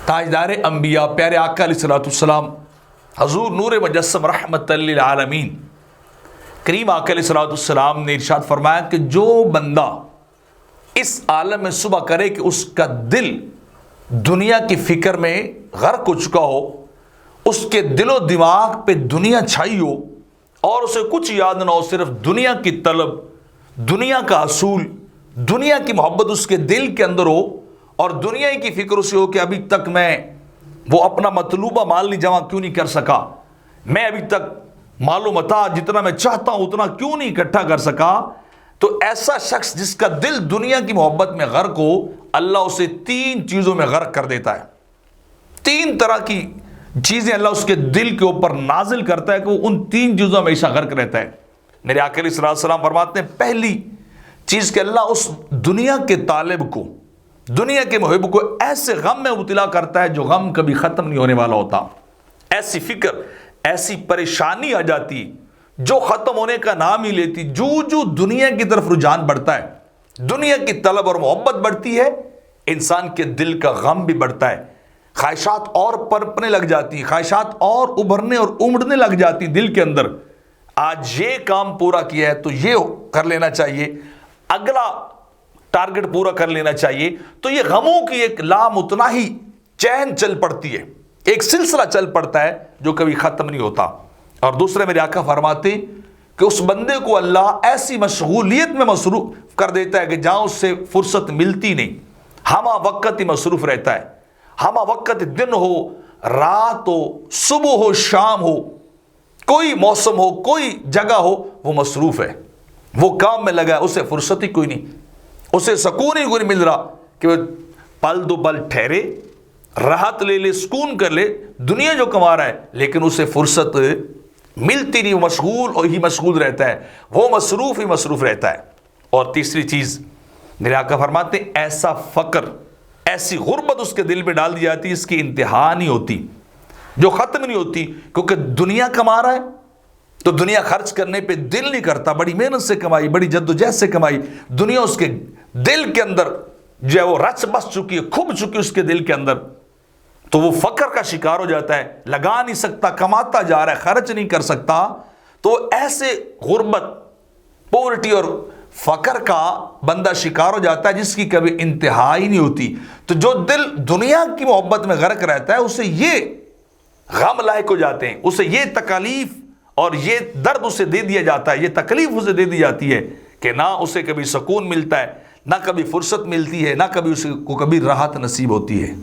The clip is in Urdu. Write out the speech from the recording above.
تاجدار انبیاء پیارے آقا علیہ الصلوۃ والسلام حضور نور مجسم رحمت للعالمین کریم آقا علیہ الصلوۃ والسلام نے ارشاد فرمایا کہ جو بندہ اس عالم میں صبح کرے کہ اس کا دل دنیا کی فکر میں غرق ہو چکا ہو، اس کے دل و دماغ پہ دنیا چھائی ہو اور اسے کچھ یاد نہ ہو، صرف دنیا کی طلب، دنیا کا حصول، دنیا کی محبت اس کے دل کے اندر ہو اور دنیا کی فکر اسے ہو کہ ابھی تک میں وہ اپنا مطلوبہ مال نہیں جمع کیوں نہیں کر سکا، میں ابھی تک مال و متاع جتنا میں چاہتا ہوں اتنا کیوں نہیں اکٹھا کر سکا، تو ایسا شخص جس کا دل دنیا کی محبت میں غرق ہو، اللہ اسے 3 چیزوں میں غرق کر دیتا ہے۔ 3 طرح کی چیزیں اللہ اس کے دل کے اوپر نازل کرتا ہے کہ وہ ان 3 چیزوں میں ہمیشہ غرق رہتا ہے۔ میرے آقا علیہ السلام فرماتے ہیں پہلی چیز کہ اللہ اس دنیا کے طالب کو، دنیا کے محب کو ایسے غم میں مبتلا کرتا ہے جو غم کبھی ختم نہیں ہونے والا ہوتا، ایسی فکر، ایسی پریشانی آ جاتی جو ختم ہونے کا نام ہی لیتی، جو دنیا کی طرف رجحان بڑھتا ہے، دنیا کی طلب اور محبت بڑھتی ہے، انسان کے دل کا غم بھی بڑھتا ہے، خواہشات اور پنپنے لگ جاتی، خواہشات اور ابھرنے اور امڑنے لگ جاتی دل کے اندر۔ آج یہ کام پورا کیا ہے تو یہ کر لینا چاہیے، اگلا ٹارگٹ پورا کر لینا چاہیے، تو یہ غموں کی ایک لامتناہی چین چل پڑتی ہے، ایک سلسلہ چل پڑتا ہے جو کبھی ختم نہیں ہوتا۔ اور دوسرے میرے آقا فرماتے کہ اس بندے کو اللہ ایسی مشغولیت میں مصروف کر دیتا ہے کہ جہاں اس سے فرصت ملتی نہیں، ہمہ وقت ہی مصروف رہتا ہے، ہمہ وقت دن ہو، رات ہو، صبح ہو، شام ہو، کوئی موسم ہو، کوئی جگہ ہو، وہ مصروف ہے، وہ کام میں لگا ہے، اسے فرصت ہی کوئی نہیں، اسے سکون ہی کوئی نہیں مل رہا کہ وہ پل دو پل ٹھہرے، راحت لے لے، سکون کر لے، دنیا جو کما رہا ہے لیکن اسے فرصت ملتی نہیں، وہ مشغول اور ہی مشغول رہتا ہے، وہ مصروف ہی مصروف رہتا ہے۔ اور تیسری چیز میرے آقا فرماتے ہیں ایسا فقر، ایسی غربت اس کے دل میں ڈال دی جاتی اس کی انتہا نہیں ہوتی، جو ختم نہیں ہوتی، کیونکہ دنیا کما رہا ہے تو دنیا خرچ کرنے پہ دل نہیں کرتا، بڑی محنت سے کمائی، بڑی جدوجہد سے کمائی، دنیا اس کے دل کے اندر جو ہے وہ رچ بس چکی ہے، کھب چکی اس کے دل کے اندر، تو وہ فقر کا شکار ہو جاتا ہے، لگا نہیں سکتا، کماتا جا رہا ہے، خرچ نہیں کر سکتا، تو ایسے غربت، پورٹی اور فقر کا بندہ شکار ہو جاتا ہے جس کی کبھی انتہا ہی نہیں ہوتی۔ تو جو دل دنیا کی محبت میں غرق رہتا ہے اسے یہ غم لاحق ہو جاتے ہیں، اسے یہ تکالیف اور یہ درد اسے دے دیا جاتا ہے، یہ تکلیف اسے دے دی جاتی ہے کہ نہ اسے کبھی سکون ملتا ہے، نہ کبھی فرصت ملتی ہے، نہ کبھی اسے کو کبھی راحت نصیب ہوتی ہے۔